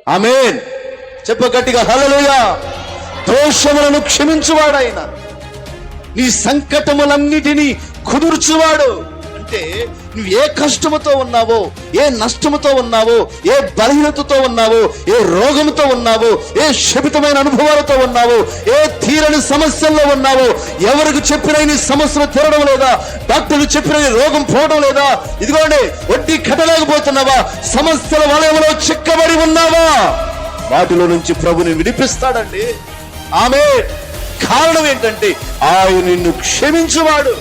ఆమేన్. చెప్ప గట్టిగా హల్లెలూయా. దోషములను క్షమించువాడాయన, నీ సంకటములన్నిటినీ కుదుర్చువాడు. అంటే నువ్వు ఏ కష్టముతో ఉన్నావో, ఏ నష్టముతో ఉన్నావో, ఏ బలహీనతతో ఉన్నావో, ఏ రోగంతో ఉన్నావో, ఏ శపితమైన అనుభవాలతో ఉన్నావో, ఏ తీరని సమస్యల్లో ఉన్నావో, ఎవరికి చెప్పినా నీ సమస్యలు తీరడం లేదా, డాక్టర్లు చెప్పిన రోగం పోవడం లేదా, ఇదిగోండి వడ్డీ కట్టలేకపోతున్నావా, సమస్యల వలయంలో చిక్కబడి ఉన్నావా, వాటిలో నుంచి ప్రభుని విడిపిస్తాడండి. ఆమె కారణం ఏంటంటే ఆయన నిన్ను క్షమించువాడు.